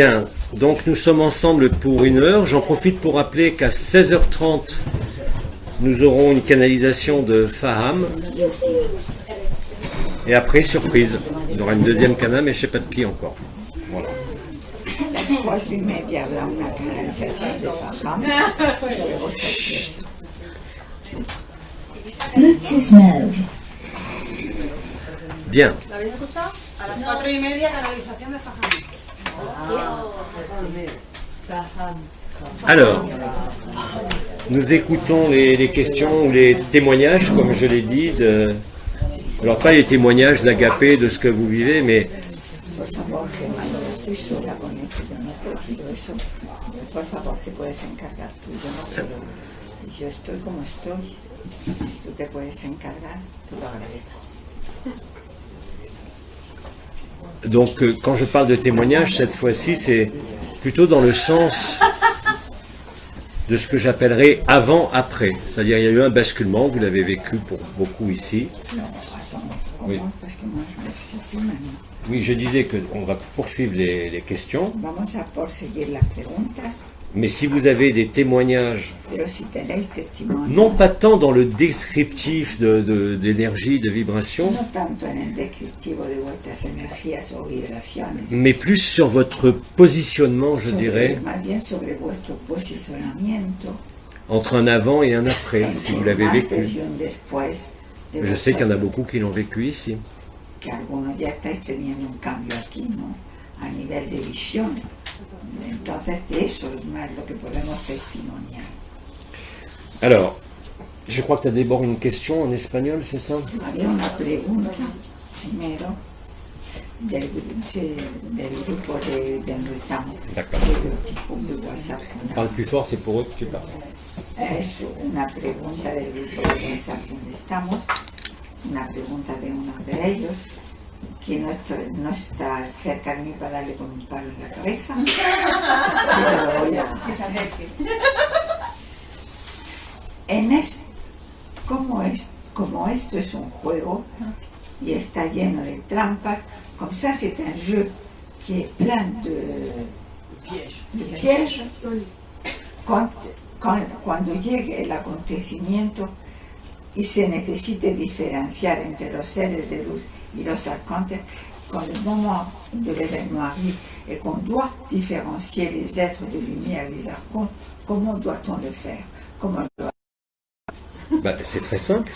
Bien, donc nous sommes ensemble pour 1 heure. J'en profite pour rappeler qu'à 16h30, nous aurons une canalisation de Faham. Et après, surprise, il y aura une deuxième cana, mais je ne sais pas de qui encore. Voilà. Bien. A las 4:30, canalización de Faham. Alors, nous écoutons les questions ou les témoignages, comme je l'ai dit, alors pas les témoignages d'Agapé, de ce que vous vivez, mais donc quand je parle de témoignages, cette fois-ci, c'est plutôt dans le sens de ce que j'appellerais avant-après. C'est-à-dire il y a eu un basculement, vous l'avez vécu pour beaucoup ici. Oui. Oui, je disais qu'on va poursuivre les questions. Mais si vous avez des témoignages, non pas tant dans le descriptif d'énergie, de vibration, mais plus sur votre positionnement, je dirais, entre un avant et un après, si vous l'avez vécu. Je sais qu'il y en a beaucoup qui l'ont vécu ici. Alors, je crois que tu as d'abord une question en espagnol, c'est ça? D'accord. Parle plus fort, c'est pour eux que tu parles. Es una pregunta del grupo de WhatsApp donde estamos, una pregunta de uno de ellos, que no está cerca de mí para darle con un palo en la cabeza, pero voy a... Como esto es un juego y está lleno de trampas, comme ça c'est un jeu qui est plein de pièges, cuando llegue el acontecimiento y se necesite diferenciar entre los seres de luz y los archontes, quand le moment de l'événement arrive et qu'on doit différencier les êtres de lumière et les archontes, comment doit-on le faire? C'est très simple.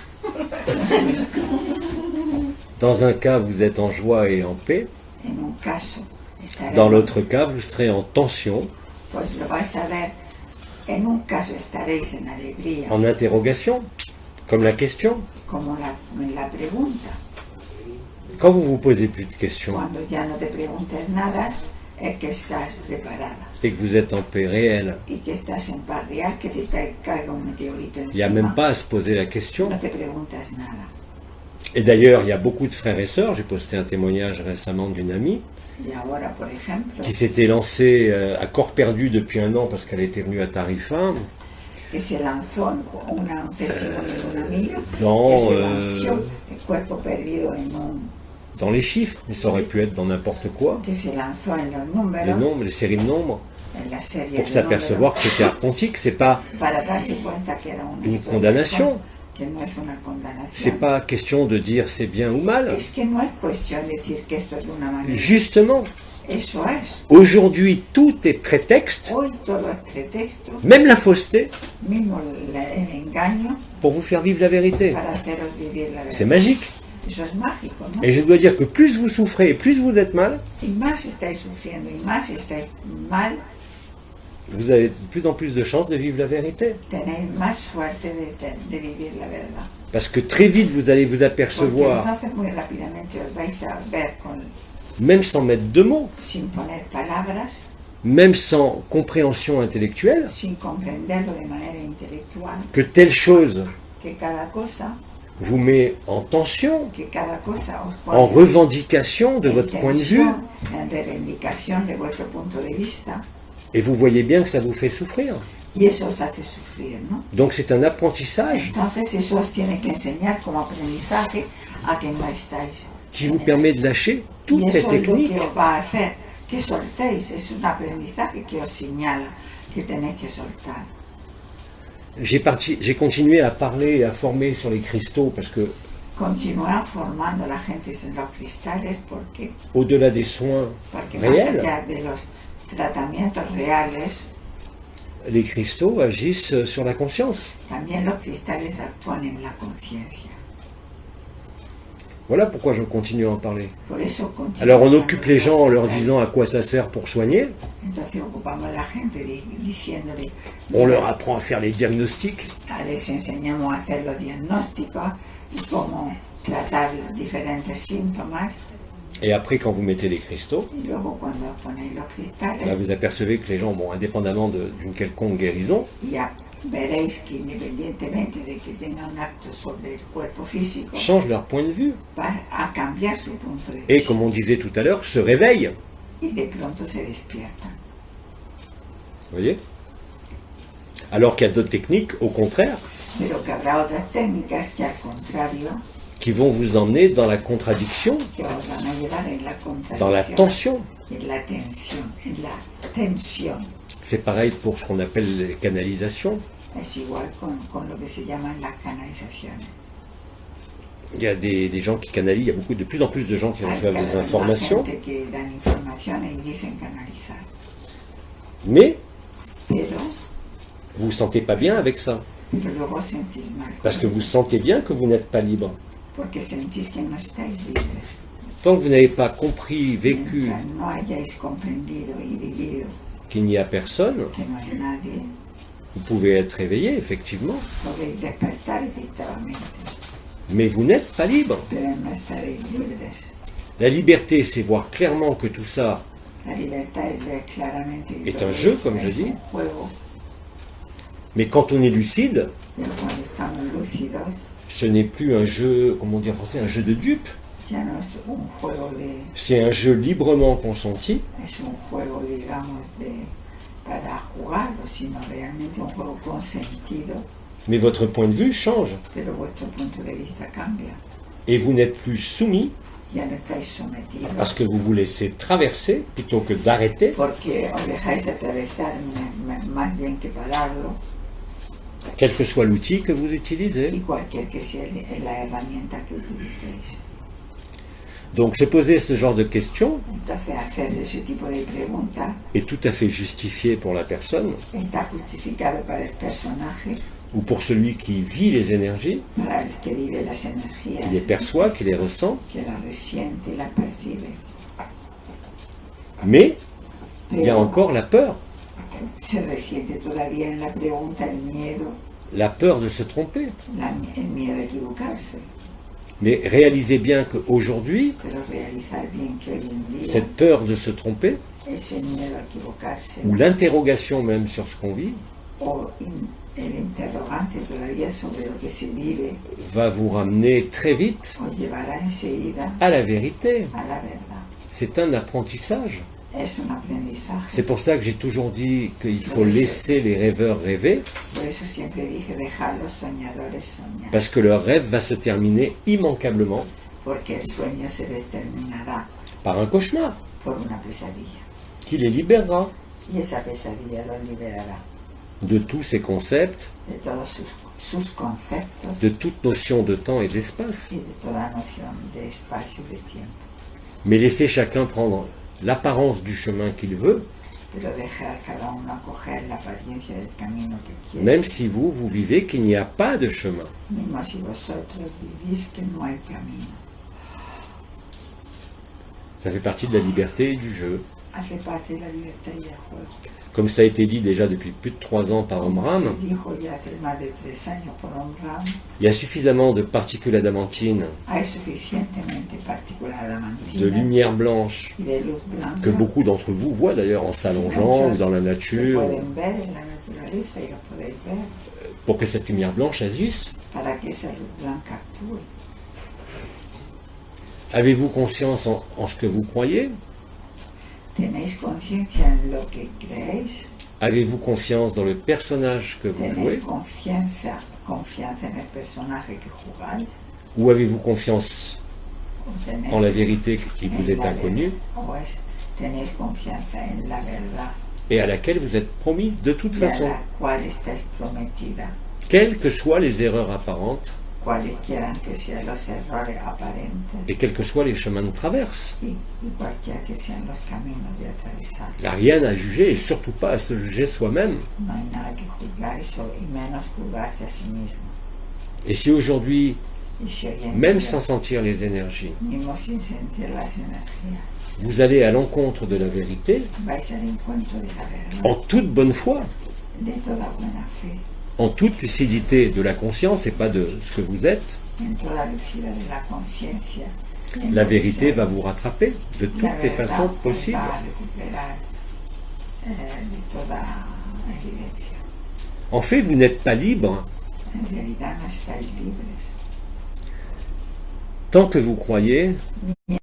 Dans un cas, vous êtes en joie et en paix. Dans l'autre cas, vous serez en tension. En interrogation, comme la question. Quand vous vous posez plus de questions et que vous êtes en paix réelle, il n'y a même pas à se poser la question. Et d'ailleurs, il y a beaucoup de frères et sœurs, j'ai posté un témoignage récemment d'une amie qui s'était lancée à corps perdu depuis 1 an parce qu'elle était venue à Tarifa. Dans les chiffres, mais ça aurait pu être dans n'importe quoi. Les nombres, les séries de nombres. Pour s'apercevoir que c'était archontique, c'est pas une condamnation. C'est pas question de dire c'est bien ou mal. Justement, aujourd'hui tout est prétexte, même la fausseté, pour vous faire vivre la vérité. C'est magique. Et je dois dire que plus vous souffrez et plus vous êtes mal, vous avez de plus en plus de chances de vivre la vérité. Parce que très vite vous allez vous apercevoir, même sans mettre de mots, même sans compréhension intellectuelle, que telle chose vous met en tension, en revendication de votre point de vue, et vous voyez bien que ça vous fait souffrir. Donc c'est un apprentissage qui vous permet de lâcher toutes les techniques que soltéis, es un aprendizaje que os señala que tenéis que soltar. J'ai continué à parler et à former sur les cristaux parce que Continuar formando a la gente en los cristales porque au-delà des soins más réels, allá de los tratamientos reales, les cristaux agissent sur la conscience. también los cristales actúan en la conciencia. Voilà pourquoi je continue à en parler. Por eso Alors on occupe les gens en leur disant à quoi ça sert pour soigner. Entonces ocupamos a la gente diciéndole, On leur apprend à faire les diagnostics. les enseñamos a hacer los diagnósticos y cómo tratar los diferentes síntomas. Et après, quand vous mettez les cristaux, Y luego cuando ponéis los cristales, là, vous apercevez que les gens, bon, indépendamment d'une quelconque guérison, ya veréis que independientemente de que tenga un acto sobre el cuerpo físico, changent leur point de vue. va a cambiar su punto de Et vista comme on disait tout à l'heure, se réveillent. y de pronto se despiertan. Vous voyez? Alors qu'il y a d'autres techniques, au contraire, Pero que habrá otras técnicas que al contrario, qui vont vous emmener dans la contradiction, que os van a llevar en la dans la contradicción, tension. en la tensión, en la tensión. C'est pareil pour ce qu'on appelle les canalisations. Es igual con lo que se llaman las canalizaciones. Il y a des gens qui canalisent, il y a de plus en plus de gens qui Hay reçoivent cada des vez más informations, gente que dan informaciones y dicen canalizar. mais Pero vous vous sentez pas bien avec ça. luego sentís mal. Parce que vous sentez bien que vous n'êtes pas libre. Porque sentís que no estáis libres. Tant que vous n'avez pas compris, vécu Mientras no hayáis comprendido y vivido qu'il n'y a personne, que no hay nadie, vous pouvez être éveillé, effectivement, podéis despertar efectivamente, mais vous n'êtes pas libre. pero no estaréis libres. La liberté, c'est voir clairement que tout ça La libertad es ver claramente que est todo un jeu, esto comme je es dis, un juego, mais quand on est lucide, pero cuando estamos lúcidos ce n'est plus un jeu, comment on dit en français, un jeu de dupe. ya no es un juego C'est un jeu librement consenti, es un juego, digamos, para jugarlo, sino realmente un juego consentido, mais votre point de vue change. pero vuestro punto de vista cambia. Et vous n'êtes plus soumis Ya no estáis sometidos parce que vous vous laissez traverser plutôt que d'arrêter, porque os dejáis atravesar más bien que pararlo, quel que soit l'outil que vous utilisez. y cualquier que sea la herramienta que utilicéis. Donc se poser ce genre de questions Entonces hacer ese tipo de preguntas est tout à fait justifié pour la personne está justificado para el personaje, ou pour celui qui vit les énergies, para el que vive las energías, qui les perçoit, qui les ressent, que las resiente y las percibe. mais il y a Pero encore la peur se resiente todavía en la pregunta la peur de se tromper. el miedo a equivocarse. Mais réalisez bien qu'aujourd'hui, Pero realizar bien que hoy en día cette peur de se tromper, ese miedo a equivocarse ou l'interrogation même sur ce qu'on vit, o el interrogante todavía sobre lo que se vive va vous ramener très vite os llevará enseguida à la vérité. a la verdad. C'est un apprentissage. Es un aprendizaje. C'est pour ça que j'ai toujours dit qu'il faut laisser les rêveurs rêver, Por eso siempre dije dejar los soñadores soñar, parce que leur rêve va se terminer immanquablement porque el sueño se determinará par un cauchemar por una pesadilla qui les libérera y esa pesadilla los liberará de tous ces concepts, de todos sus conceptos de toute notion de temps et d'espace. y de toda noción de espacio y de tiempo. Mais laisser chacun prendre l'apparence du chemin qu'il veut, Pero dejar cada uno coger la apariencia del camino que quiere, même si vous vivez qu'il n'y a pas de chemin. mismo si vosotros vivís que no hay camino. Ça fait partie de la liberté et du jeu. Hace parte de la libertad y el juego. Comme ça a été dit déjà depuis plus de 3 ans par Omram, Se dijo ya hace más de 3 años por Omram, il y a suffisamment de particules adamantines, hay suficientemente partículas de adamantinas lumière blanche, y de luz blanca que beaucoup d'entre vous voient d'ailleurs en s'allongeant ou dans la se nature, pueden ver en la naturaleza y los podéis ver pour que cette lumière blanche agisse. para que esa luz blanca actúe. Avez-vous conscience en ce que vous croyez? ¿Tenéis conciencia en lo que creéis? Avez-vous confiance dans le personnage que vous jouez? ¿Tenéis confianza en el personaje que jugáis? Ou avez-vous confiance ¿O tenéis en la vérité qui vous est en la inconnue? o es tenéis confianza en la verdad. Et à laquelle vous êtes promise de toute Y a façon. la cual estáis prometida. Quelles que soient les erreurs apparentes Cualquiera que sean los errores aparentes et quels que soient les chemins de traverse. y cualquiera que sean los caminos de atravesar. Il n'y a rien à juger et surtout pas à se juger soi-même. No hay nada que juzgar y menos juzgarse a sí mismo. Et si aujourd'hui, Y si hoy en même día, sans sentir les énergies, mismo sin sentir las energías, vous allez à l'encontre de la vérité, vais al encuentro de la verdad, en toute bonne foi, de toda buena fe, en toute lucidité de la conscience et pas de ce que vous êtes, en toda lucidez de la conciencia, en la lo que vérité soy. va vous rattraper de La toutes les verdad façons os possibles. va a recuperar de toda evidencia. En fait, vous n'êtes pas libre En realidad no estáis libres. tant que vous croyez Estáis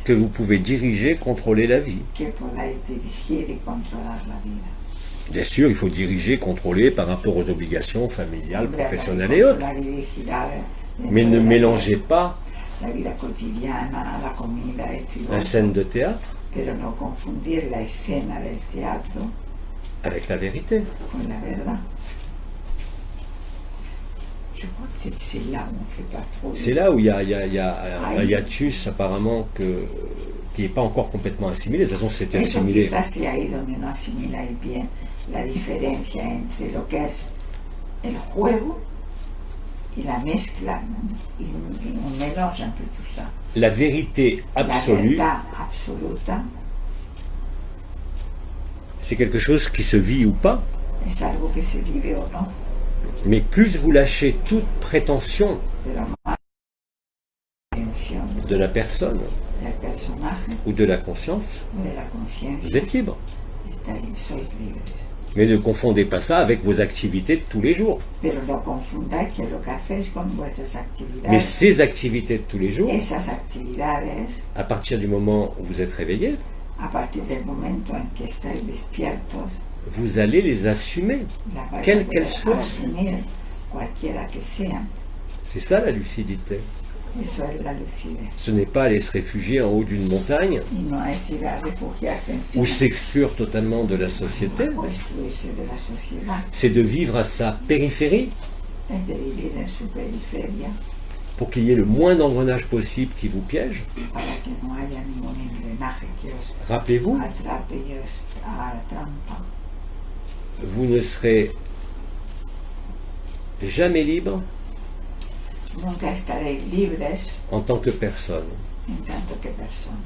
que vous pouvez diriger, contrôler la vie. que podáis dirigir y controlar la vida. Bien sûr, il faut diriger, contrôler par rapport aux obligations familiales, Hombre, professionnelles et autres. controlar y vigilar dentro Mais ne de la mélangez pas la vida cotidiana, la comida, esto y lo la otro, scène de théâtre pero no confundir la escena del teatro avec la vérité. con la verdad. Je crois que c'est là où on ne fait pas trop. C'est là où il y a un hiatus apparemment qui n'est pas encore complètement assimilé. De toute façon, c'était Eso assimilé. quizás sea ahí donde no asimiláis bien la diferencia entre lo que es el juego y la mezcla y un mélange un peu tout ça. La vérité absolue, La verdad absoluta c'est quelque chose qui se vit ou pas. es algo que se vive o no, Mais plus vous lâchez toute prétention pero más atención de la personne del personaje ou de la conscience, o de la conciencia, vous êtes libre. sois libres. Mais ne confondez pas ça avec vos activités de tous les jours. Pero no confundáis que lo que hacéis con vuestras Mais actividades, ces activités de tous les jours, esas actividades, à partir du moment où vous êtes réveillé, a partir del momento en que estáis despiertos, vous allez les assumer, la vais a quelles poder qu'elles soient. asumir, cualquiera que sean. C'est ça la lucidité. Eso es la lucidez. Ce n'est pas aller se réfugier en haut d'une montagne Y no es ir a refugiarse encima ou s'exclure totalement de la société. o excluirse de la sociedad. C'est de vivre à sa périphérie Es de vivir en su periferia pour qu'il y ait le moins d'engrenages possible qui vous piège. para que no haya ningún engrenaje que os Rappelez-vous, atrape y os haga la trampa. vous ne serez jamais libre Nunca estaréis libres en tant que personne. en tanto que persona.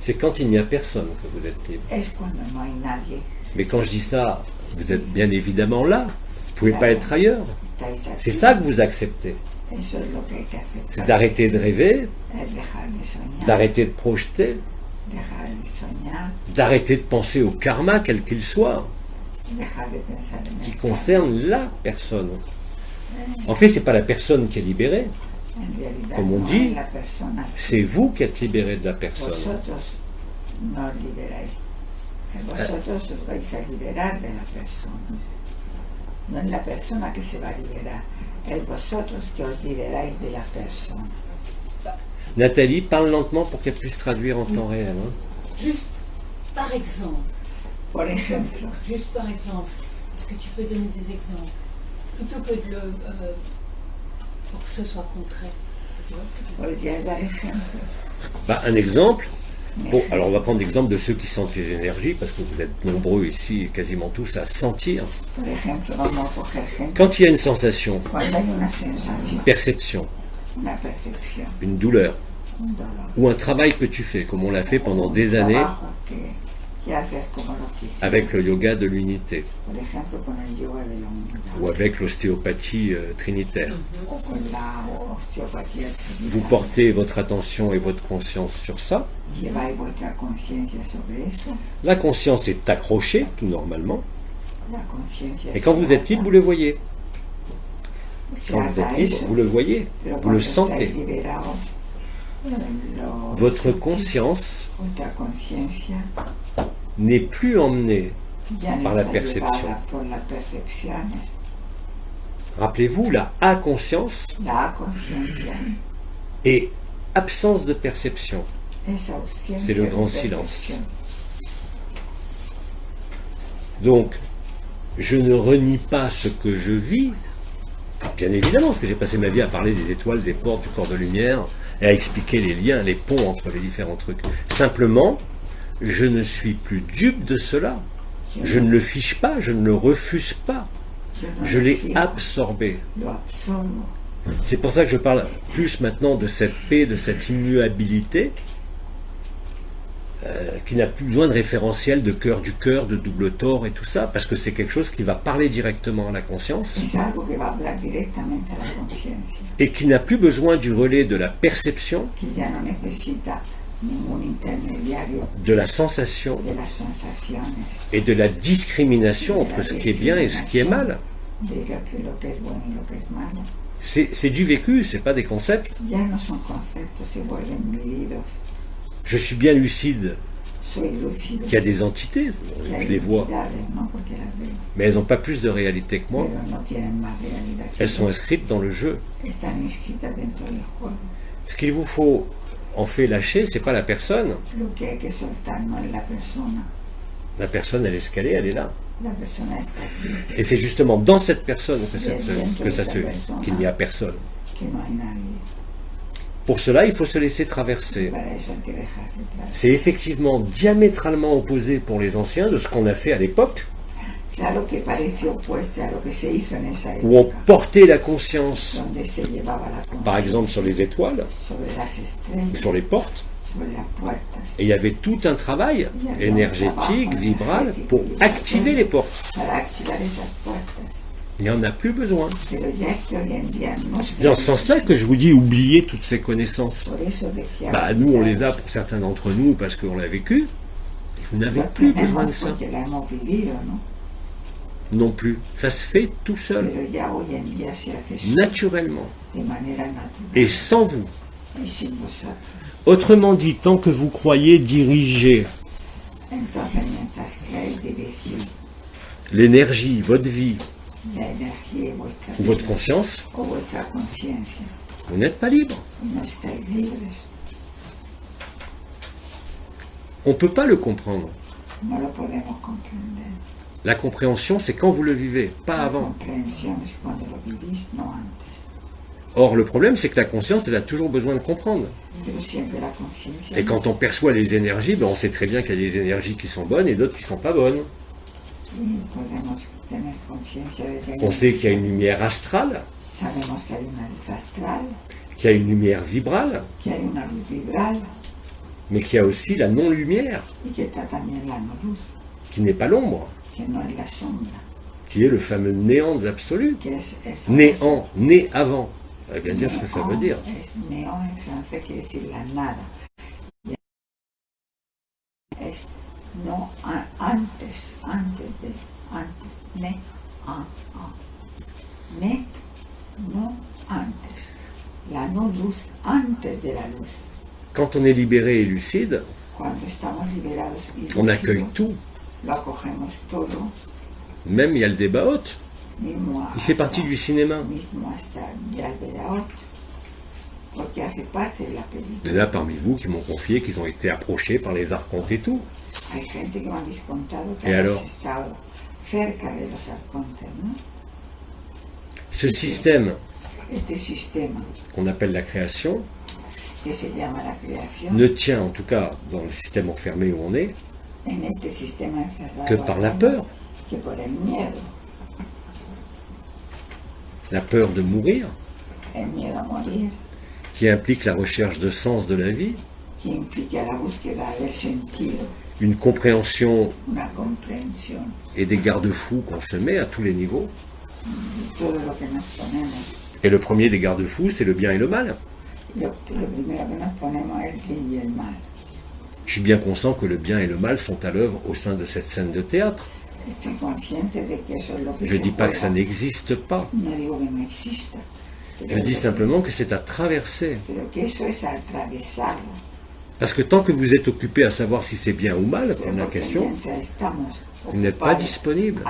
C'est quand il n'y a personne que vous êtes libre. Es cuando no hay nadie. Mais quand je dis ça, vous êtes bien évidemment là. Vous ne pouvez pas être ailleurs. Estáis aquí. C'est ça que vous acceptez. Eso es lo que hay que hacer. C'est d'arrêter de rêver, Es dejar de soñar. d'arrêter de projeter, Dejar de soñar. d'arrêter de penser au karma, quel qu'il soit, Dejar de pensar en qui el concerne la personne. En fait, c'est pas la personne qui est libérée, En realidad, Como no dit, es la persona. c'est vous qui êtes libéré de la personne. Vosotros no os liberáis. Vosotros os vais a liberar de la persona. No es la persona que se va a liberar. Es vosotros que os liberáis de la persona. Nathalie, parle lentement pour qu'elle puisse traduire en temps réel. Hein. Juste par exemple. Por ejemplo, Juste par exemple. Est-ce que tu peux donner des exemples? Plutôt que de le. Pour que ce soit concret. Tu vois? podrías dar ejemplos. Bah, un exemple. Bon, alors on va prendre l'exemple de ceux qui sentent les énergies, parce que vous êtes nombreux ici, quasiment tous, à sentir. Por ejemplo, vamos a coger ejemplo. Quand il y a une sensation, Cuando hay una sensación, une perception, una percepción, une douleur, un dolor, ou un travail que tu fais, comme on l'a fait pendant un des années trabajo que haces como lo que hiciste, avec le yoga de l'unité, por ejemplo, con el yoga de la unidad, ou avec l'ostéopathie trinitaire. o con la osteopatía Vous trinitaria. portez votre attention et votre conscience sur ça. Lleváis vuestra conciencia sobre esto, La conscience est accrochée, tout normalement. la conciencia Et quand se vous êtes ata- libre, vous le voyez. se Quand vous ata êtes a libre, eso, vous le voyez. pero Vous cuando le estáis sentez. liberados, lo Votre sentís. conscience Vuestra conciencia n'est plus emmenée. ya no Par la está percepción. llevada por las percepciones. Rappelez-vous, la inconscience La conciencia est absence de perception. C'est le grand silence. Donc, je ne renie pas ce que je vis, bien évidemment, parce que j'ai passé ma vie à parler des étoiles, des portes, du corps de lumière, et à expliquer les liens, les ponts entre les différents trucs. Simplement, je ne suis plus dupe de cela. Je ne le fiche pas, je ne le refuse pas. Je l'ai absorbé. C'est pour ça que je parle plus maintenant de cette paix, de cette immuabilité, qui n'a plus besoin de référentiel de cœur du cœur, de double tort et tout ça, parce que c'est quelque chose qui va parler directement à la conscience et qui n'a plus besoin du relais de la perception, de la sensation et de la discrimination entre ce qui est bien et ce qui est mal. C'est du vécu, c'est pas des concepts. Je suis bien lucide qu'il y a des entités, je les vois, mais elles n'ont pas plus de réalité que moi. Elles sont inscrites dans le jeu. Ce qu'il vous faut en fait lâcher, c'est pas la personne. La personne, elle est ce qu'elle est, elle est là. Et c'est justement dans cette personne qu'il n'y a personne. Pour cela, il faut se laisser traverser. C'est effectivement diamétralement opposé pour les anciens de ce qu'on a fait à l'époque, où on portait la conscience, par exemple sur les étoiles, sur les portes, et il y avait tout un travail énergétique, vibral, pour activer les portes. Il n'y en a plus besoin. C'est dans ce sens-là que je vous dis, oubliez toutes ces connaissances. Nous, on les a pour certains d'entre nous parce qu'on l'a vécu. Vous n'avez plus besoin de ça. Non plus. Ça se fait tout seul. Naturellement. Et sans vous. Autrement dit, tant que vous croyez diriger l'énergie, votre vie, ou votre conscience, vous n'êtes pas libre. On ne peut pas le comprendre. La compréhension, c'est quand vous le vivez, pas avant. Or, le problème, c'est que la conscience, elle a toujours besoin de comprendre. Et quand on perçoit les énergies, on sait très bien qu'il y a des énergies qui sont bonnes et d'autres qui ne sont pas bonnes. On sait qu'il y a une lumière astrale, qu'il y a une lumière vibrale, mais qu'il y a aussi la non-lumière, qui n'est pas l'ombre, qui est le fameux néant de l'absolu. Néant, né avant. Ça veut bien dire ce que ça veut dire. Néant en français quiere decir la nada. Es no antes de, ne, ne, no antes. La no luz, antes de la luz. Quand on est libéré et lucide, on accueille tout. Même il y a le débat haute. Il fait partie du cinéma. Il y en a parmi vous qui m'ont confié qu'ils ont été approchés par les archontes et tout. Et alors, ce système qu'on appelle la création ne tient, en tout cas dans le système enfermé où on est, que par la peur. La peur de mourir, qui implique la recherche de sens de la vie, une compréhension et des garde-fous qu'on se met à tous les niveaux. Et le premier des garde-fous, c'est le bien et le mal. Je suis bien conscient que le bien et le mal sont à l'œuvre au sein de cette scène de théâtre. Je ne dis pas que ça n'existe pas. Je dis simplement que c'est à traverser. Parce que tant que vous êtes occupé à savoir si c'est bien ou mal, comme la question, vous n'êtes pas disponible.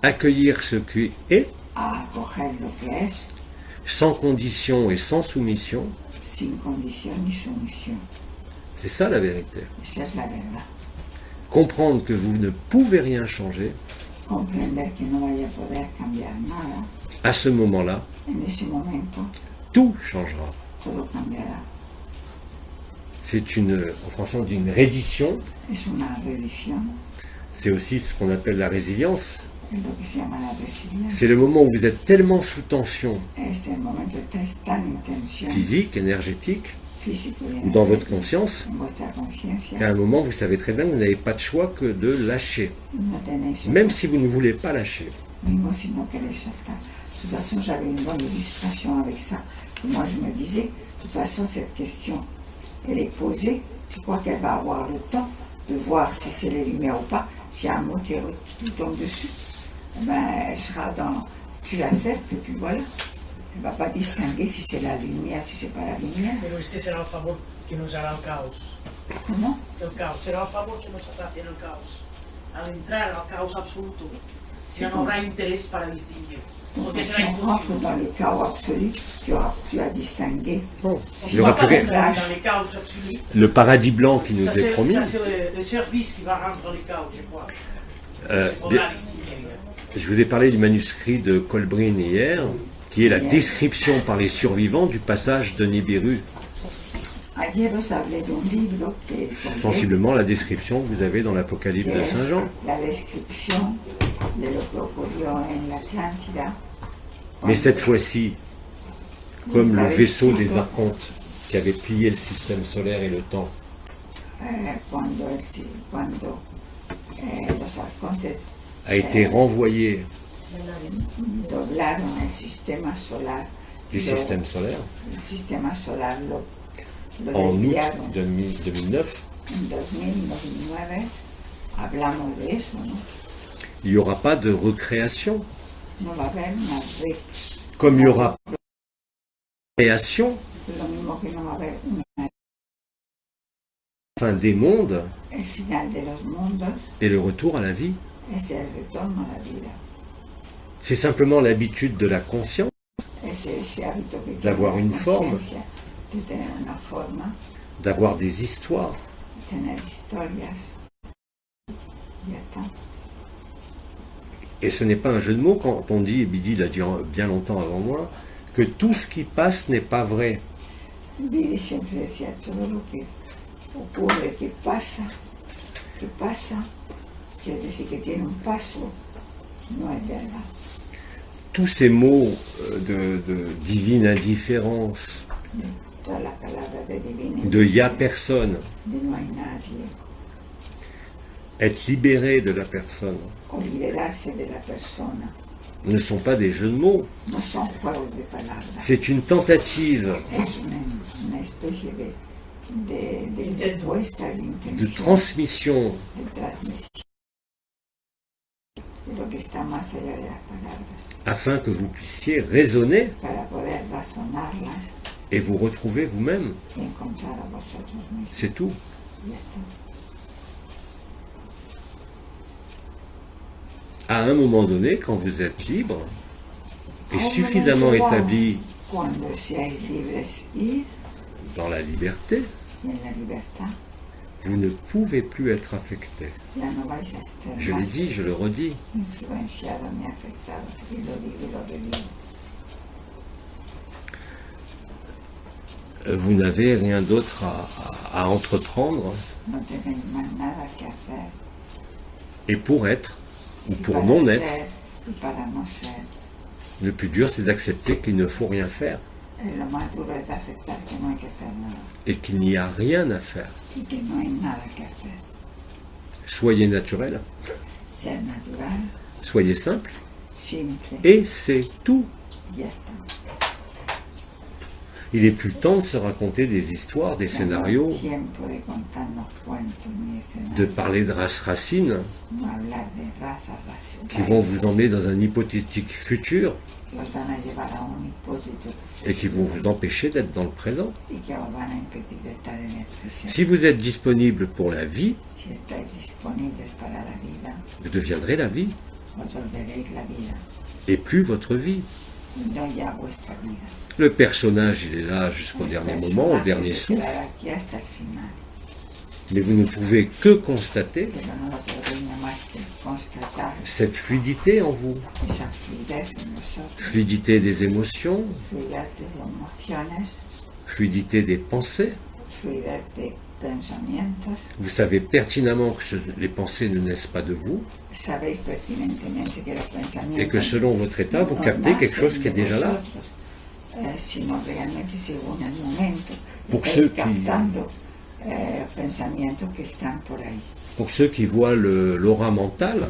Accueillir ce qui est, sans condition et sans soumission, sin condición ni sumisión. c'est ça la vérité. Esa es la verdad. Comprendre que vous ne pouvez rien changer, Comprender que no vaya a poder cambiar nada, à ce moment-là, en ese momento tout changera. todo cambiará. C'est en français on dit une reddition, Es una revisión, c'est aussi ce qu'on appelle la résilience. es lo que se llama la resiliencia. C'est le moment où vous êtes tellement sous tension Es el momento que estáis tan en tensión physique, énergétique, físico y ou dans votre energética conscience, en vuestra conciencia. qu'à un moment vous savez très bien que vous n'avez pas de choix que de lâcher, No tenéis même si vous ne voulez pas lâcher. mismo si no queréis soltar. De toute façon, j'avais une bonne illustration avec ça. Moi, je me disais, de toute façon, cette question, elle est posée. Tu crois qu'elle va avoir le temps de voir si c'est les lumières ou pas. S'il y a un mot qui lui tombe dessus, eh ben, elle sera dans... Tu acceptes, et puis voilà. Elle ne va pas distinguer si c'est la lumière, si c'est pas la lumière. Pero este será el favor que nos hará el caos. Comment? El caos será el favor que nos hará hacer el caos. Al entrar al caos absoluto, ya no habrá interés para distinguir. Porque Si será on rentre imposible. dans le chaos absolu, tu n'auras plus à distinguer. Il n'y aura plus rien. Dans le chaos absolu, Le paradis blanc qui nous ça est promis, c'est le service qui va rendre dans le chaos, je crois. euh, Il faudra distinguer. je vous ai parlé du manuscrit de Kolbrin hier, qui est la description par les survivants du passage de Nibiru. Ayer os hablé d'un libro que Sensiblement la description que vous avez dans l'Apocalypse de Saint Jean. la descripción de lo que ocurrió en la Atlántida. Mais cette fois-ci, comme le vaisseau des archontes qui avait plié le système solaire et le temps, Cuando los arcontes a été renvoyé doblaron el sistema solar, du système solaire el sistema solar lo en août desviaron 2009, en 2009, hablamos de eso, ¿no? il n'y aura pas de recréation. No va a haber una Comme il y aura création, lo mismo que no va a haber una fin des mondes el final de los mundos, et le retour à la vie. es el retorno a la vida. C'est simplement l'habitude de la conscience Es ese hábito que tiene D'avoir la une forme. conciencia, de tener una forma, d'avoir des histoires. de tener historias. Ya está. Et ce n'est pas un jeu de mots quand on dit, et Bidi l'a dit bien longtemps avant moi, que tout ce qui passe n'est pas vrai. Billy siempre decía todo lo que ocurre, que pasa, quiere decir que tiene un paso, no es verdad. Tous ces mots de divine indifférence, De todas las palabras de divina, de y a personne, de no hay nadie, être libéré de la personne, o liberarse de la persona, ne sont pas des jeux de mots. no son juegos de palabras, C'est une tentative es una especie de puesta de de intención, transmission de transmisión, de lo que está más allá de las palabras, afin que vous puissiez raisonner para poder razonarlas et vous retrouver vous-même. y encontrar a vosotros mismos. C'est tout. Ya está. À un moment donné, quand vous êtes libre et A un suffisamment momento dado, établi cuando seáis libres y dans la liberté, en la libertad, vous ne pouvez plus être affecté. ya no vais a estar Je l'ai más dit, je le redis. influenciados ni afectados, y lo digo y lo redigo. Vous n'avez rien d'autre à entreprendre. No tenéis más nada que hacer. Et pour être, ou Y pour para non être, ser, y para no ser. le plus dur, c'est d'accepter qu'il ne faut rien faire Lo más duro es aceptar que no hay que hacer nada et qu'il n'y a rien à faire. y que no hay nada que hacer. Soyez naturel, Ser natural, soyez simple, simple, et c'est tout. y ya está. Il n'est plus le temps de se raconter des histoires, des scénarios, No hay tiempo de contarnos cuentos ni de escenarios, parler de races racines no hablar de razas qui vont vous emmener dans un hypothétique futur que os van a llevar a un hipótesis et qui vont vous empêcher d'être dans le présent. y que os van a impedir de estar en el presente. Si vous êtes disponible pour la vie, Si estáis disponibles para la vida, vous deviendrez la vie vosotros veréis la vida, et plus votre vie. y no ya vuestra vida. Le personnage, il est là jusqu'au dernier moment, au dernier souffle. Mais vous ne pouvez que constater cette fluidité en vous. Fluidité des émotions, fluidité des pensées. Vous savez pertinemment que les pensées ne naissent pas de vous et que selon votre état, vous captez quelque chose qui est déjà là. Pour ceux qui voient l'aura mentale,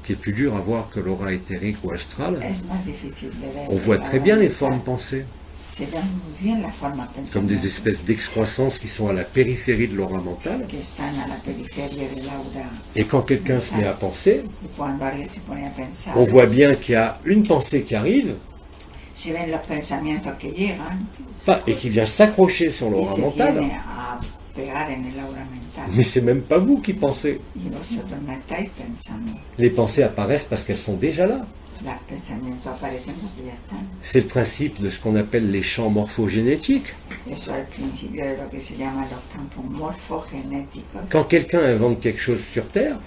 qui est plus dur à voir que l'aura éthérique ou astrale, on voit très bien les formes pensées, comme des espèces d'excroissances qui sont à la périphérie de l'aura mentale. Et quand quelqu'un se met à penser, on voit bien qu'il y a une pensée qui arrive, et qui vient s'accrocher sur l'aura mentale. Mais c'est même pas vous qui pensez. Les pensées apparaissent parce qu'elles sont déjà là. C'est le principe de ce qu'on appelle les champs morphogénétiques. Quand quelqu'un invente quelque chose sur Terre,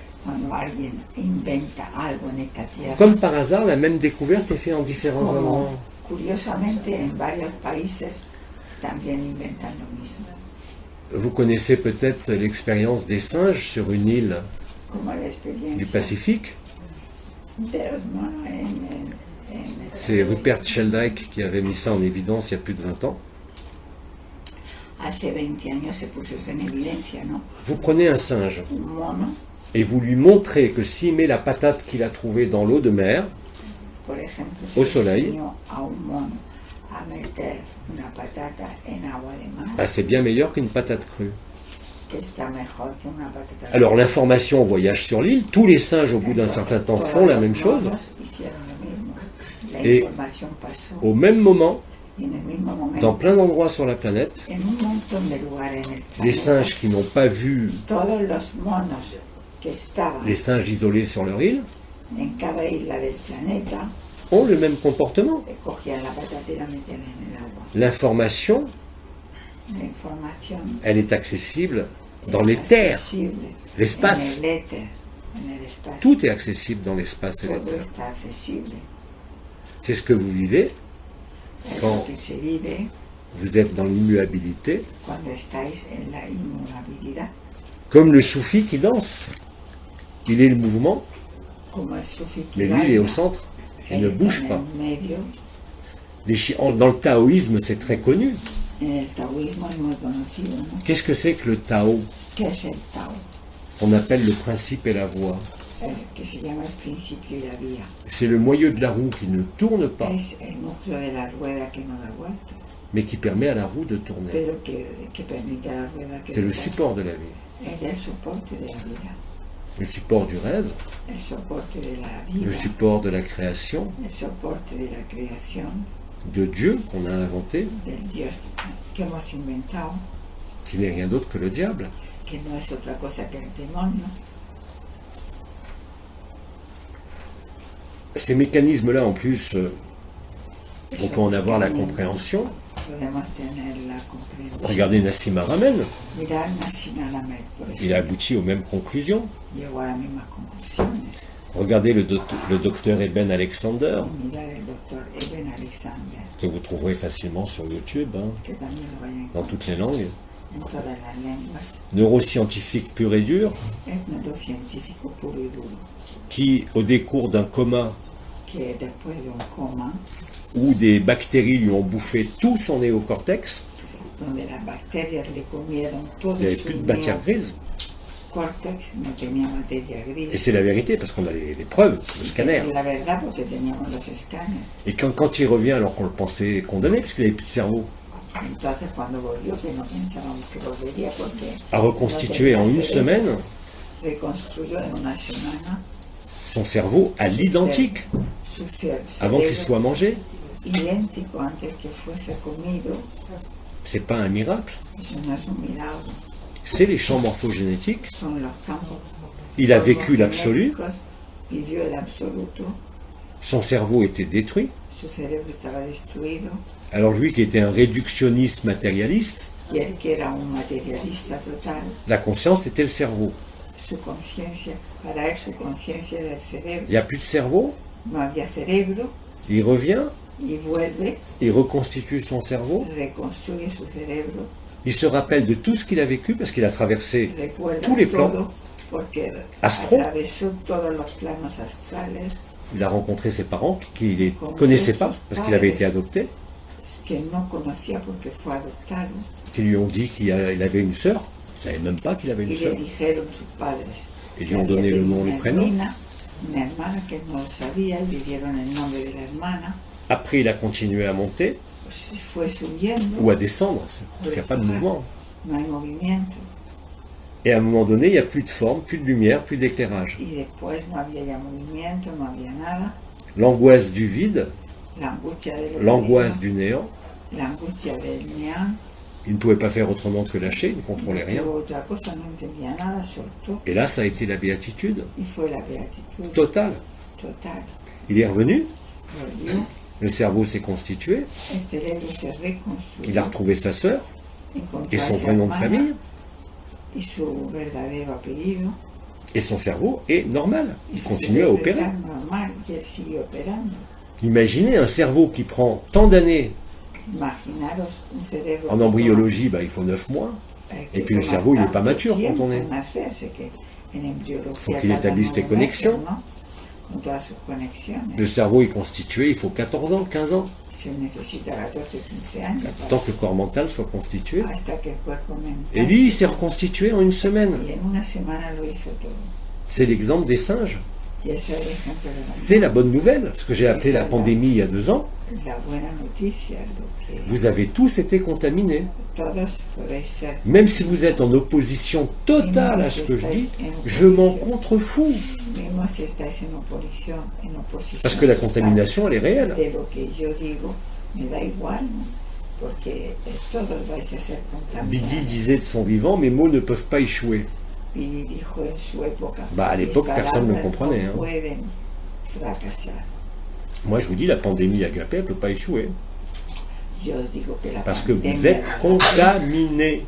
comme par hasard, la même découverte est faite en différents endroits. Vous connaissez peut-être l'expérience des singes sur une île du Pacifique. C'est Rupert Sheldrake qui avait mis ça en évidence il y a plus de 20 ans. Vous prenez un singe et vous lui montrez que s'il met la patate qu'il a trouvée dans l'eau de mer, au soleil, c'est bien meilleur qu'une patate crue. Alors l'information voyage sur l'île, tous les singes au bout d'un certain temps font la même chose, et au même moment, dans plein d'endroits sur la planète, les singes qui n'ont pas vu les singes isolés sur leur île ont le même comportement. L'information, elle est accessible dans l'éther, l'espace. Tout est accessible dans l'espace et l'éther. C'est ce que vous vivez quand vous êtes dans l'immuabilité, comme le soufi qui danse. Il est le mouvement, mais lui, il est au centre. Il ne bouge pas. Dans le taoïsme, c'est très connu. Qu'est-ce que c'est que le Tao? On appelle le principe et la voie. C'est le moyeu de la roue qui ne tourne pas, mais qui permet à la roue de tourner. C'est le support de la vie. Le support du rêve, le support de la création, de Dieu qu'on a inventé, qui n'est rien d'autre que le diable. Ces mécanismes-là, en plus, on peut en avoir la compréhension. Regardez Nassim Haramein. Il a abouti aux mêmes conclusions. Regardez le docteur Eben Alexander, que vous trouverez facilement sur YouTube, dans toutes les langues. Neuroscientifique pur et dur, qui, au décours d'un coma, où des bactéries lui ont bouffé tout son néocortex, il n'y avait plus de matière grise. Et c'est la vérité, parce qu'on a les preuves, le scanner. Et quand il revient, alors qu'on le pensait condamné, parce qu'il n'avait plus de cerveau, a reconstitué en une semaine son cerveau à l'identique, avant qu'il soit mangé. C'est pas un miracle. C'est les champs morphogénétiques. Il a vécu l'absolu. Son cerveau était détruit. Su cerebro estaba destruido. Alors lui qui était un réductionniste matérialiste, Y él que era un materialista total, la conscience était le cerveau. su conciencia, para él su conciencia era el cerebro. Il n'y a plus de cerveau, No había cerebro il revient, y vuelve, il reconstitue son cerveau, reconstruye su cerebro, il se rappelle de tout ce qu'il a vécu parce qu'il a traversé recuerda tous les plans. todo porque Astro. atravesó todos los planos astrales Il a rencontré ses parents qu'il ne connaissait pas parce qu'il avait été adopté, que no conocía porque fue adoptado qui lui ont dit qu'il avait une sœur, il ne savait même pas qu'il avait y une le sœur. dijeron sus padres Ils lui que ont había donné le tenido nom, le una prénom. hermana que no lo sabía y le dieron el nombre de la hermana, Après, il a continué à monter pues fue subiendo, ou à descendre, parce qu'il n'y a pas de mouvement. no hay movimiento Et à un moment donné, il n'y a plus de forme, plus de lumière, plus d'éclairage. y después no había ya movimiento, no había nada, L'angoisse du vide, la angustia del l'angoisse olvido, du néant, la angustia del néant. il ne pouvait pas faire autrement que lâcher, il ne contrôlait rien. Tuvo otra cosa, no entendía nada, soltó Et là, ça a été la béatitude y fue la beatitud totale. total. Il est revenu, Volvió, le cerveau s'est constitué, el cerebro se reconstruyó, il a retrouvé sa sœur encontró et a son esa vrai nom de hermana famille, y su verdadero apellido. et son cerveau est normal. Y Il su continue à cerebro opérer. está normal y él sigue operando. Imaginez un cerveau qui prend tant d'années. Imaginaros un cerebro. En embryologie, il faut 9 mois. que Et puis le toma cerveau, il n'est tanto pas mature quand tiempo on est. en hacerse que en embriología Faut qu'il tarda établisse les 9 connexions. meses, ¿no? Con todas sus conexiones. Le cerveau est constitué, il faut 14 ans, 15 ans. Se necesita 14-15 años Tant que le corps mental soit constitué. hasta que el cuerpo mental. Et lui, il s'est reconstitué en une semaine. Y en una semana lo hizo todo. C'est l'exemple des singes. Y eso es el ejemplo de C'est la bonne nouvelle, ce que j'ai appelé la pandémie il y a 2 ans. la buena noticia, lo que Vous avez tous été contaminés. todos podéis ser. Même si vous êtes en opposition totale à ce que je dis, je m'en contrefous. Mismo si estáis en oposición Parce que la contamination, elle est réelle. de lo que yo digo, me da igual, ¿no? Porque todos vais a ser Bidi contaminados. disait de son vivant, mes mots ne peuvent pas échouer. Bidi dijo en su época, Bah, à l'époque, mis personne ne palabras comprenait, no hein. pueden fracasar. Moi, je vous dis, la pandémie agapée, elle ne peut pas échouer. Yo os digo que la Parce que vous pandemia êtes contaminés.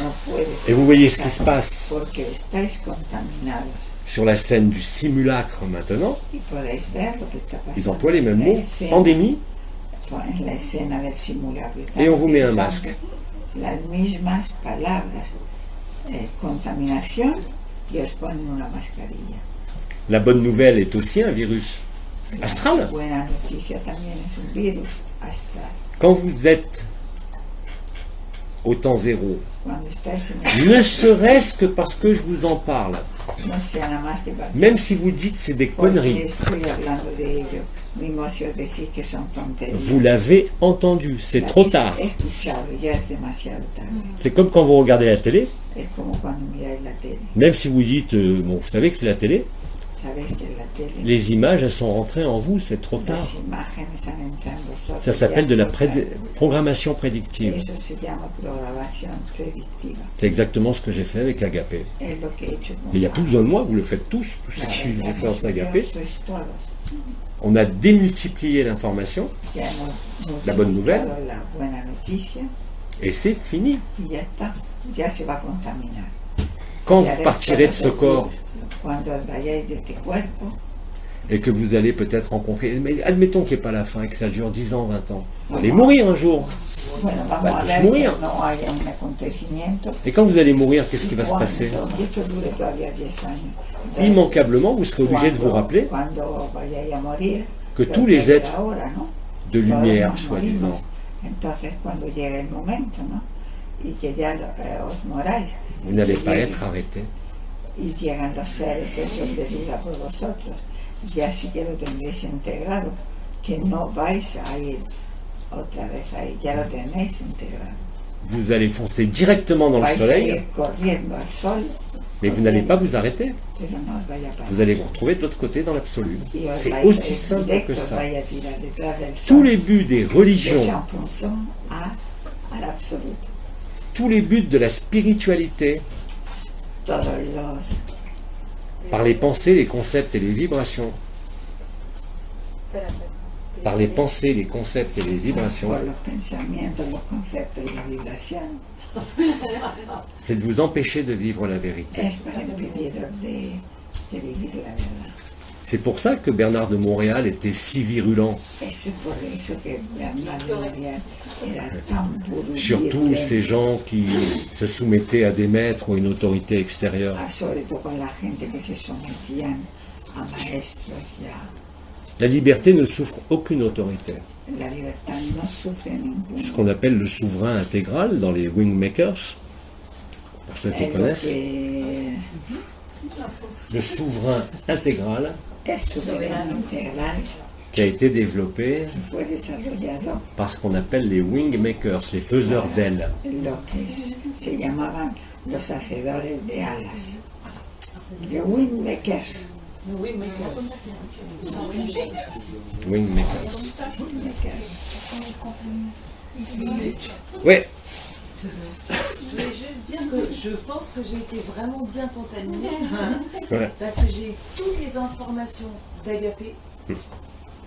no puede Et vous voyez ce qui se passe porque estáis contaminados. sur la scène du simulacre maintenant. Y podéis ver lo que está pasando. Ils emploient les mêmes en la mots, escena, pandémie, en la escena del simulacro. et on vous met un Están masque. las mismas palabras, contaminación, y os ponen una mascarilla. La bonne nouvelle est aussi un virus astral. La buena noticia también es un virus astral. Quand vous êtes au temps zéro, Cuando estáis en el ne serait-ce que parce que je vous en parle, no sea nada más que para même si vous dites c'est des porque conneries, estoy hablando de ello, mismo si os decís que son tonterías. vous l'avez entendu, c'est La trop habéis tard. escuchado, ya es demasiado tarde. C'est comme quand vous regardez la télé, Es como cuando miráis la tele. même si vous dites, bon, vous savez que c'est la télé, Sabéis que en la tele les images, elles sont rentrées en vous, c'est trop tard. las imágenes han entrado en vosotros. Ça s'appelle de la ya por tarde. programmation prédictive. Eso se llama programación predictiva. C'est exactement ce que j'ai fait avec Agapé. Es lo que he hecho con Mais il n'y a plus besoin de moi, vous le faites tous, tous ceux la qui suivent les verdad, séances d'Agapé. vosotros sois todos. On a démultiplié l'information, Ya hemos La bonne nouvelle. multiplicado la buena noticia et c'est fini. y ya está. Ya se va a contaminar. Quand Ya vous partirez de ce corps Cuando os vayáis de este cuerpo, et que vous allez peut-être rencontrer, mais admettons qu'il n'y ait pas la fin et que ça dure 10 ans, 20 ans, vous allez mourir un jour. bueno, vamos Va a tous ver mourir. que no haya un acontecimiento. Et quand vous allez mourir, qu'est-ce qui va se Cuando, passer? y esto dure todavía 10 años. Immanquablement, vous serez obligé de vous rappeler Cuando vayáis a morir, que lo tous les que êtres ahora, ¿no? de Todos lumière, nos soi-disant, morimos. Entonces, cuando llegue el momento, ¿no? Y que ya os moráis, vous n'allez y pas llegue- être arrêté. y llegan los seres esos de duda por vosotros, ya sí que lo tendréis integrado, que no vais a ir otra vez ahí, ya lo tenéis integrado. Vous allez foncer directement dans le Vais a soleil, ir corriendo al sol, mais vous n'allez pas vous arrêter. pero no os vaya a parar. Vous allez vous retrouver de l'autre côté dans l'absolu. Y os C'est vais aussi a ir simple directo, que os ça. vais a tirar detrás del Tous sol, les buts des de religions, Champollion al absoluto. tous les buts de la spiritualité, Todos los par les pensées, les concepts et les vibrations, Espérate. par les pensées, les concepts et les vibrations, por los pensamientos, los conceptos y la vibración, c'est de vous empêcher de vivre la vérité. es para impediros de vivir la verdad. C'est pour ça que Bernard de Montréal était si virulent Es por eso que Bernard de Montréal era tan surtout vulnerable, ces gens qui se soumettaient à des maîtres ou à une autorité extérieure. sobre todo con la gente que se sometían a maestros y a La liberté ne souffre aucune autorité. la libertad, no sufre ningún. Ce qu'on appelle le souverain intégral dans les Wingmakers, pour ceux qui Es lo connaissent. que Le souverain intégral el soberano integral qui a été développé fue desarrollado par ce qu'on appelle les Wingmakers, les faiseurs d'ailes. lo que se llamaban los hacedores de alas, de wingmakers. Wingmakers. Oui, Je voulais juste dire que je pense que j'ai été vraiment bien contaminée ouais. parce que j'ai eu toutes les informations d'Agapé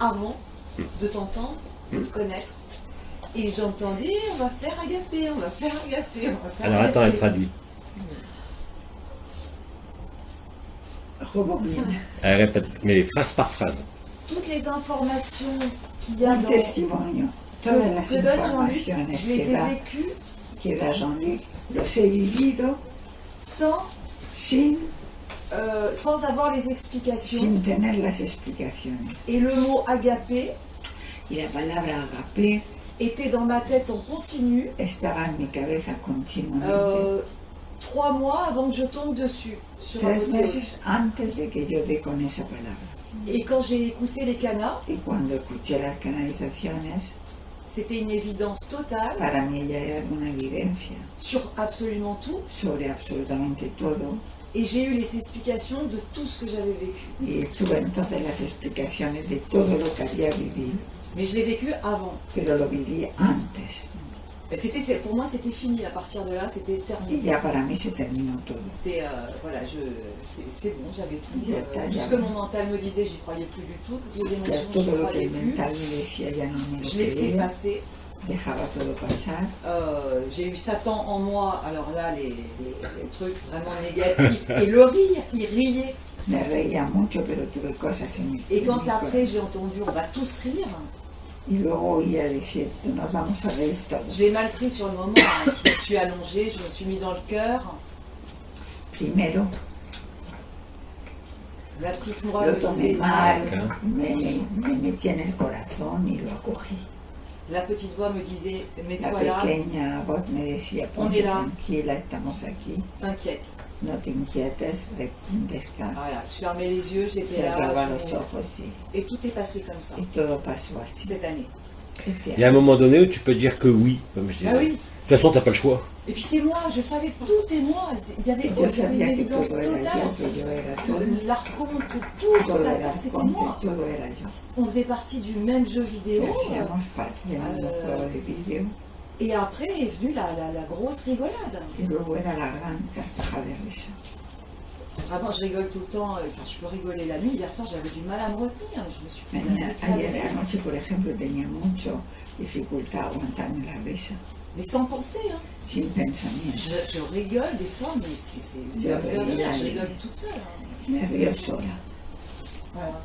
avant de t'entendre, de te connaître. Et j'entendais, on va faire Agapé, on va faire Agapé, on va faire Alors attends, elle Agapé. traduit. Rebobine. Elle répète, mais phrase par phrase. Toutes les informations qu'il y a Un dans testimonio. Todas las que donne Jean-Luc, informaciones je les ai vécues que da Jean-Luc, los he vivido sans avoir les explications. sin tener las explicaciones. Et le mot Agapé Y la palabra agape était dans ma tête en continu estaba en mi cabeza continuamente. 3 mois avant que je tombe dessus. Sur un 3 audio. meses antes de que yo dé con esa palabra. Et quand j'ai écouté les canas, Y cuando escuché las canalizaciones, c'était une évidence totale para mí ya era una evidencia sur absolument tout. sobre absolutamente todo. Et j'ai eu les explications de tout ce que j'avais vécu. Y tuve entonces las explicaciones de todo lo que había vivido, Mais je l'ai vécu avant. pero lo viví antes. Pour moi, c'était fini. À partir de là, c'était Y terminé. ya para mí se terminó todo. Voilà, c'est bon, j'avais tout. Ya está, Tout ya ce que va. mon mental me disait, j'y croyais plus du tout. Toutes les Ya émotions, todo j'y lo que croyais el plus. mental me decía ya no me lo Je laissais creía, passer. dejaba todo pasar. J'ai eu Satan en moi. Alors là, les trucs vraiment négatifs. Et le rire, il riait. Me reía mucho, pero tuve cosas en mi Et quand en mi après j'ai entendu on va tous rire, Y luego oía decir, nos vamos a reír todos. j'ai mal pris sur le moment. Hein. Je me suis allongée, je me suis mis dans le cœur. Primero La petite moi lo me tomé disait, mal, me metí en el corazón y lo acogí. la petite voix me disait, La mets-toi là, pequeña voz me decía, ponte là. tranquila, estamos aquí, t'inquiète. no te inquietes, descansa. Voilà, je fermais les yeux, j'étais là. Cerraba los ojos Et tout est passé comme ça, y todo pasó así. cette année. Este Il y a un moment donné où tu peux dire que oui, comme je disais. Ah oui. De toute façon, t'as pas le choix. Et puis c'est moi, je savais tout est moi. Il y avait Yo une sabía que évidence todo era totale. yo, que yo era todo. L'arconte, tout, Todo era Satan, c'était conte, moi. todo era yo. On faisait partie du même jeu vidéo. Hacíamos parte del mismo juego de vídeo Et après est venue la grosse rigolade. y luego era la gran carcajada de risa. Vraiment, je rigole tout le temps. Enfin, je peux rigoler la nuit. Hier soir, j'avais du mal à me retenir. Je me suis pris Ayer anoche, por ejemplo, tenía mucha dificultad aguantarme la risa, mais sans penser. Hein. sin pensamiento. Je rigole des fois, mais c'est Je un peu rigole. rire. Je rigole toute seule. Hein. Me río sola. Voilà.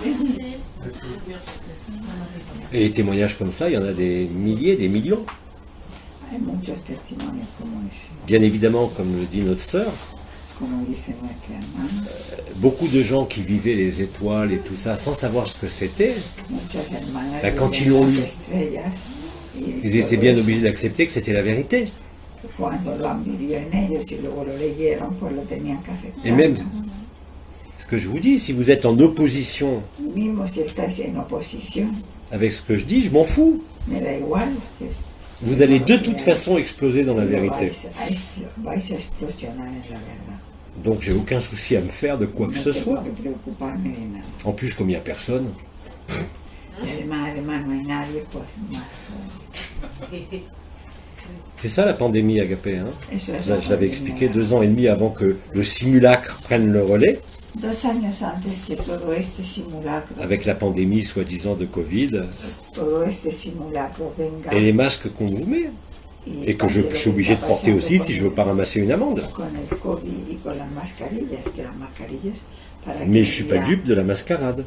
Merci. Et les témoignages comme ça, il y en a des milliers, des millions. Hay muchos testimonios como ese, Bien évidemment, comme le dit notre sœur, como dice nuestra hermana. beaucoup de gens qui vivaient les étoiles et tout ça sans savoir ce que c'était, Muchas hermanas Ben, quand veían ils l'ont las lu, estrellas y ils étaient todo bien eso. obligés d'accepter que c'était la vérité. Cuando lo han vivido en ellos y luego lo leyeron, pues lo tenían que aceptar. Et même, ce que je vous dis, si vous êtes en opposition Mismo si estáis en oposición, avec ce que je dis, je m'en fous. me da igual. Que Vous allez de toute façon exploser dans la lo vérité. vais a explosionar en la verdad. Donc j'ai aucun souci à me faire de quoi que No ce tengo soit. que preocuparme de nada. En plus, comme il n'y a personne, Y además no hay nadie, pues más. c'est ça la pandémie Agapé. Hein. Eso es Là, la je l'avais pandemia. expliqué 2 ans et demi avant que le simulacre prenne le relais. 2 años antes que todo este simulacro, avec la pandémie soi-disant de Covid, todo este simulacro venga et les masques qu'on vous met, et que je suis obligé de porter aussi si je veux pas ramasser une amende. con el COVID y con las mascarillas, que las mascarillas, para Mais que je suis pas ya- dupe de la mascarade.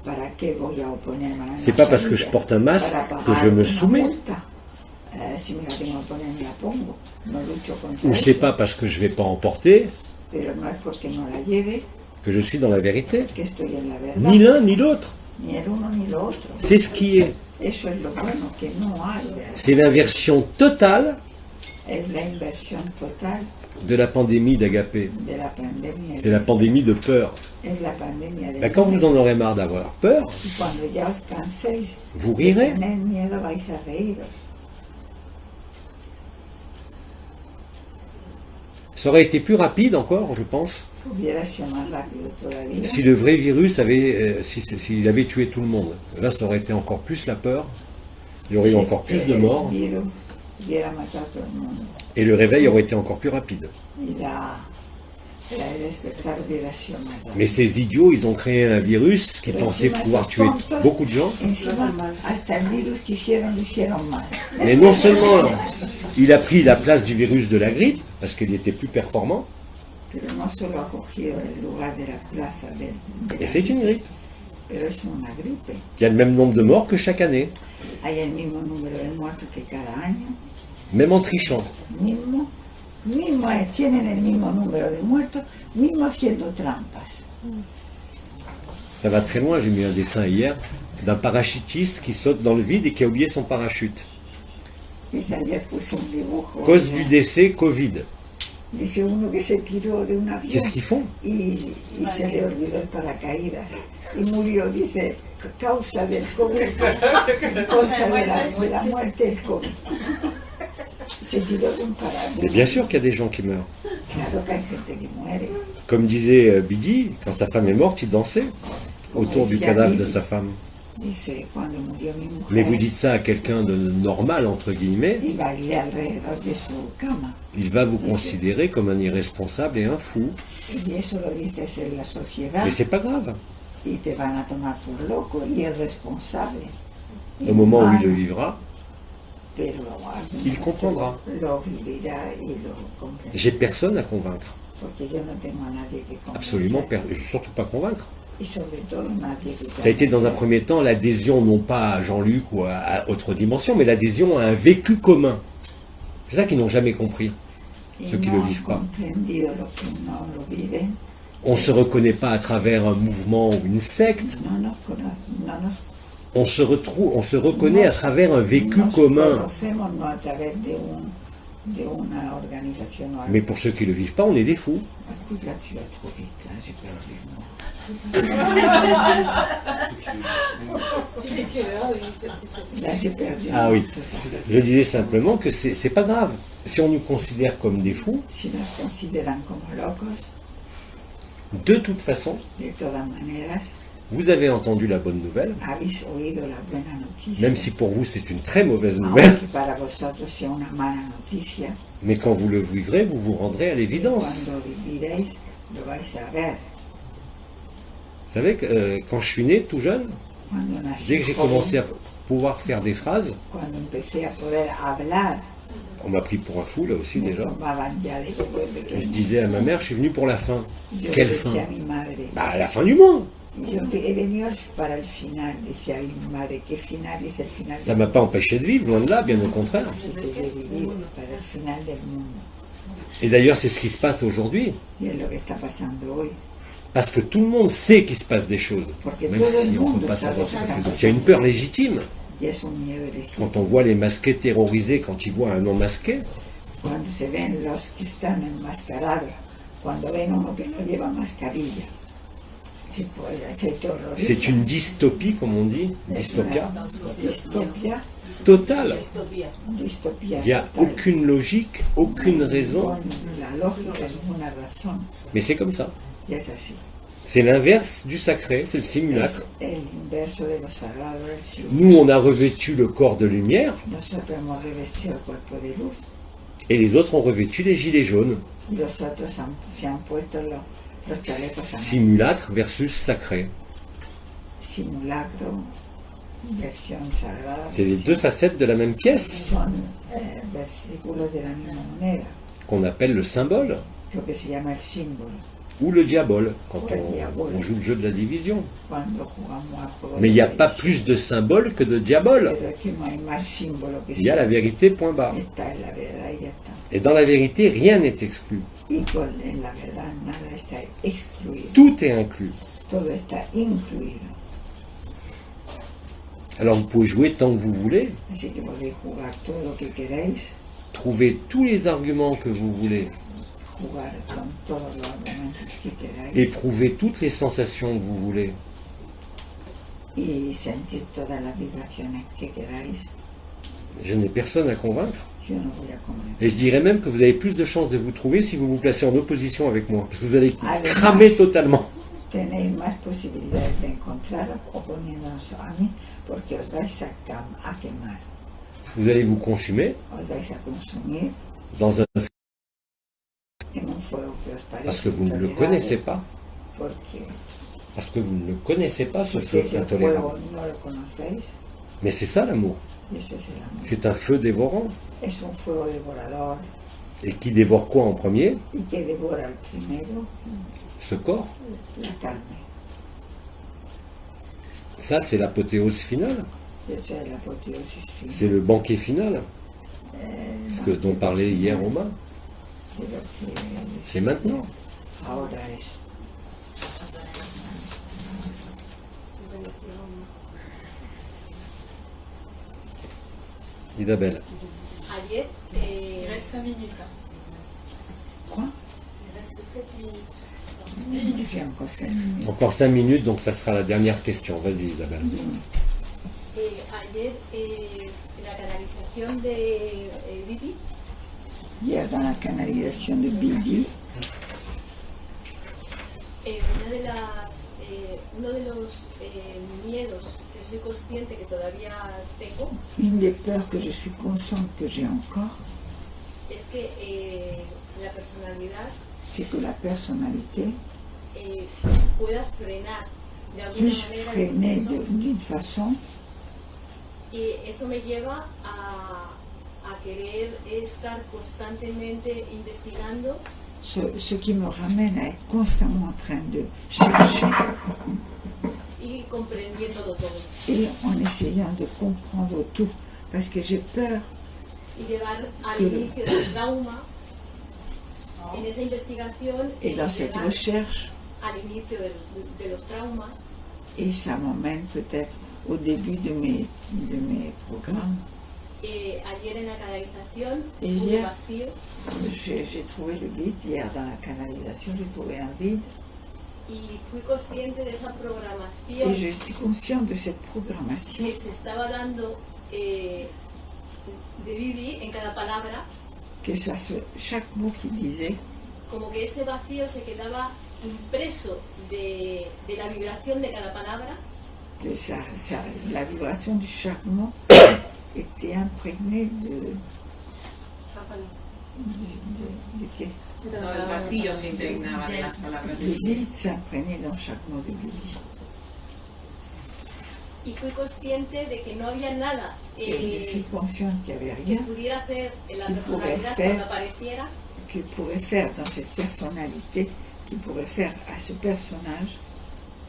¿Para qué voy a oponerme a la C'est pas parce que je mascarilla? porte un masque Para que je pagar me una soumets. multa. Si me la tengo que poner, me la pongo. No lucho contra Ou c'est eso. pas parce que je vais pas en porter Pero no es porque no la lleve que je suis dans la vérité. que estoy en la verdad. Ni l'un ni l'autre. Ni el uno ni lo otro. C'est ce qui est. Eso es lo bueno, que no hay. C'est l'inversion totale Es la inversión total de la pandémie d'Agapé. de la pandemia. C'est la pandémie de peur. Es la pandemia de Ben, quand vous en aurez marre d'avoir peur, Y cuando ya os canséis vous de rirez. tener miedo, vais a reíros. Ça aurait été plus rapide encore, je pense, Hubiera sido más rápido todavía. si le vrai virus avait, s'il avait tué tout le monde. Là, ça aurait été encore plus la peur. Il y aurait eu Si encore plus de el morts. virus hubiera matado a todo el mundo. Et le réveil aurait été encore plus rapide. Y la despertar hubiera sido más rápido. Mais ces idiots, ils ont créé un virus qui pensait pouvoir tuer beaucoup de gens. Encima, hasta el virus que hicieron, lo hicieron mal. Mais non seulement il a pris la place du virus de la grippe, parce qu'il était plus performant, Pero no solo ha cogido el lugar de la plaza de et la c'est une grippe. pero es una gripe. Il y a le même nombre de morts que chaque année, Hay el mismo número de muertos que cada año. même en trichant. Mismo, tienen el mismo número de muertos, mismo haciendo trampas. Ça va très loin, j'ai mis un dessin hier d'un parachutiste qui saute dans le vide et qui a oublié son parachute. Dice, ayer puse un dibujo. Cause du décès, Covid. Dice uno que se tiró de un avión Qu'est-ce qu'ils font? y se le olvidó el paracaídas y murió, dice, causa del COVID, causa de la muerte el COVID. Se tiró de un Mais paracaídas. bien sûr qu'il y a des gens qui meurent. Claro que hay gente que muere. Comme disait Bidi, quand sa femme est morte, il dansait autour du cadavre de sa femme. Dice, cuando murió mi mujer, Mais vous dites ça à quelqu'un de normal, entre guillemets, y bailé alrededor de su cama. il va vous considérer comme un irresponsable et un fou. Y eso lo dices en la sociedad Mais c'est pas grave. y te van a tomar por loco y es responsable. Au moment où il le Humano, vivra, pero il comprendra. Lo vivirá y lo comprenderá. J'ai personne à convaincre. Porque yo no tengo a nadie que convencer. Absolument, surtout pas convaincre. Y sobre todo nadie que Ça a été dans un premier temps l'adhésion non pas à Jean-Luc ou à autre dimension, mais l'adhésion à un vécu commun. C'est ça qu'ils n'ont jamais compris, Y ceux qui no ne le han vivent pas. comprendido lo que no lo viven. On ne se reconnaît pas à travers un mouvement ou une secte, No nos on se reconnaît à travers un vécu commun. conocemos no a travers de una organización o algo. Mais pour ceux qui ne le vivent pas, on est des fous. Écoute, là, tu vas trop vite, là, j'ai perdu le mot. Il est quelle heure? Il est 7h. Là, j'ai perdu Ah le oui. mot. Je disais simplement que c'est pas grave. Si on nous considère comme des fous, Si nos consideran como locos, de toute façon, de todas maneras, vous avez entendu la bonne nouvelle, habéis oído la buena noticia. même si pour vous c'est une très mauvaise nouvelle, Aunque para vosotros sea una mala noticia, mais quand vous le vivrez, vous vous rendrez à l'évidence. cuando viviréis, lo vais a ver. Vous savez que quand je suis né tout jeune, Cuando nací dès que j'ai joven, commencé à pouvoir faire des phrases, cuando empecé a poder hablar, on m'a pris pour un fou là aussi me déjà. tomaban ya de bebé Je pequeño. disais à ma mère, je suis venu pour la fin. Yo Quelle decía fin? a mi madre, Bah la fin du monde. yo he venido para el final, decía mi madre, ¿qué final? Dice el final Ça m'a pas empêché de vivre, loin de là, bien au contraire. Dice, yo he vivido para el final del mundo. Et d'ailleurs, c'est ce qui se passe aujourd'hui. Y es lo que está pasando hoy. Parce que tout le monde sait qu'il se passe des choses, Porque même todo el si on ne mundo peut pas sabe savoir que ce que está c'est. Donc il y a une peur légitime. Y es un miedo elegido. Quand on voit les masqués terrorisés, quand ils voient un non masqué, Cuando se ven los que están enmascarados, cuando ven uno que no lleva mascarilla, se te horroriza. c'est une dystopie, comme on dit, dystopia, Distopia, totale. distopia. Il n'y a total. aucune logique, aucune raison, Con la lógica, ninguna razón. mais c'est comme ça. Y es así. C'est l'inverse du sacré, c'est le Es simulacre. el inverso de lo sagrado del cielo. Nous, on a revêtu le corps de lumière, Nosotros hemos revestido el cuerpo de luz et les autres ont revêtu les gilets jaunes. y los otros se han puesto Simulacre versus sacré. Simulacro, versión sagrada. C'est les deux facettes de la même pièce. Son versículos de la misma moneda. Qu'on appelle le symbole. Lo que se llama el símbolo. Ou le diabole, quand on joue le jeu de la division. Mais il n'y a pas plus de symbole que de diabole. Il y a la vérité, point barre. Et dans la vérité, rien n'est exclu. Tout est inclus. Alors vous pouvez jouer tant que vous voulez. Trouver tous les arguments que vous voulez. Éprouver toutes les sensations que vous voulez. Je n'ai personne à convaincre. Et je dirais même que vous avez plus de chances de vous trouver si vous vous placez en opposition avec moi. Parce que vous allez cramer totalement. Vous allez vous consumer dans un parce que vous ne le connaissez pas. Parce que vous ne le connaissez pas, ce feu intolérable. Mais c'est ça l'amour. C'est un feu dévorant. Et qui dévore quoi en premier? Ce corps. Ça, c'est l'apothéose finale. C'est le banquet final. Ce que dont parlait hier Romain. C'est maintenant. Isabelle. Ayer, il reste 5 minutes. Quoi? Il reste 7 minutes. J'ai encore 5 minutes. Encore 5 minutes, donc ça sera la dernière question. Vas-y, Isabelle. Ayer, la canalización de Vidi. Hier, dans la canalisation de Bidi, uno de los miedos que soy consciente que todavía tengo une des peurs que je suis consciente que j'ai encore, es que la personalidad c'est que la personnalité pueda frenar de alguna puisse manera freiner el proceso, d'une façon, y eso me lleva a querer estar constantemente investigando ce qui me ramène à être constamment en train de chercher y comprendiéndolo todo. et en essayant de comprendre tout, parce que j'ai peur Y llegar al inicio del trauma, en esa investigación, et dans cette llegar recherche, al inicio de los traumas, et ça m'emmène peut-être au début de mes programmes. Ayer en la canalización, Et un hier, vacío, j'ai trouvé le vide, hier dans la canalisation, j'ai trouvé un vide, y fui consciente de esa et programación je suis consciente de cette programmation que se estaba dando de Vidi en cada palabra, que chaque mot qu'il disait, como que ese vacío se quedaba impreso de la vibración de cada palabra, que la vibration de chaque mot était imprégnée de qué? No, el vacío se impregnaba de las palabras de Le Dios. vide s'imprégnait dans chaque mot de Bidi. y fui consciente de que no había nada Et je suis consciente qu'il n'y avait que rien pudiera hacer en la que personalidad pourrait cuando apareciera, qu'il pourrait faire dans cette personnalité, qu'il pourrait faire à ce personnage,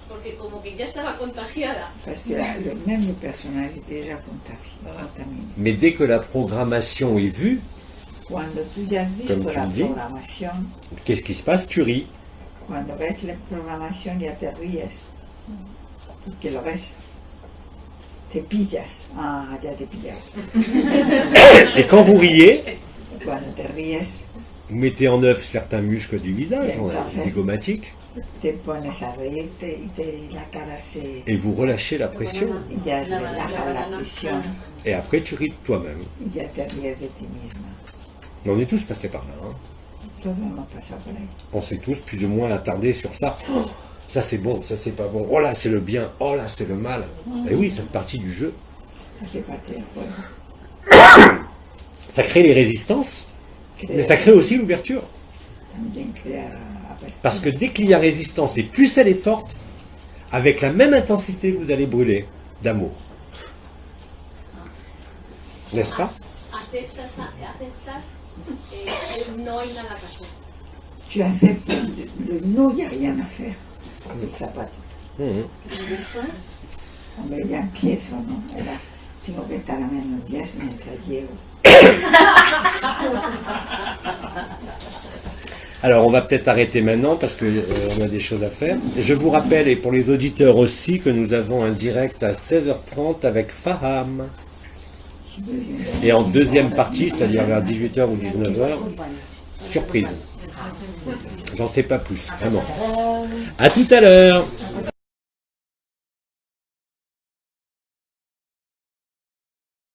porque como que ya estaba contagiada. parce que même le personnage est déjà contaminé. Mais dès que la programmation est vue, Cuando tú ya has Comme visto tu la le dis. programación, qu'est-ce qui se passe? Tu ris. cuando ves la programación ya te ríes, porque lo ves, te pillas, ya te pillas. Et quand vous riez, Cuando te ríes, vous mettez en œuvre certains muscles du visage, zygomatiques, te pones a reírte y la cara se... et vous relâchez la pression. y ya relaja la presión Et après, tu ris de toi-même. y ya te ríes de ti misma. Mais on est tous passés par là. Hein. Todos hemos pasado por ahí. On s'est tous plus ou moins attardés sur ça. Oh, ça c'est bon, ça c'est pas bon. Oh là c'est le bien, oh là c'est le mal. Et oui, ça fait partie du jeu. Hace parte del juego. Ça crée les résistances, mais ça crée aussi l'ouverture. También crea Parce que dès qu'il y a résistance, et plus elle est forte, avec la même intensité, vous allez brûler d'amour. N'est-ce pas? Aceptas no hay nada que hacer. Tu acceptes le no, il n'y a rien à faire. El zapato. Hombre, ya empiezo, ¿no? Era, tengo que estar a menos 10 mientras llego. Alors, on va peut-être arrêter maintenant parce qu'on a des choses à faire. Je vous rappelle, et pour les auditeurs aussi, que nous avons un direct à 16h30 avec Faham. Et en deuxième partie, c'est-à-dire vers 18h ou 19h, surprise. J'en sais pas plus, vraiment. À tout à l'heure.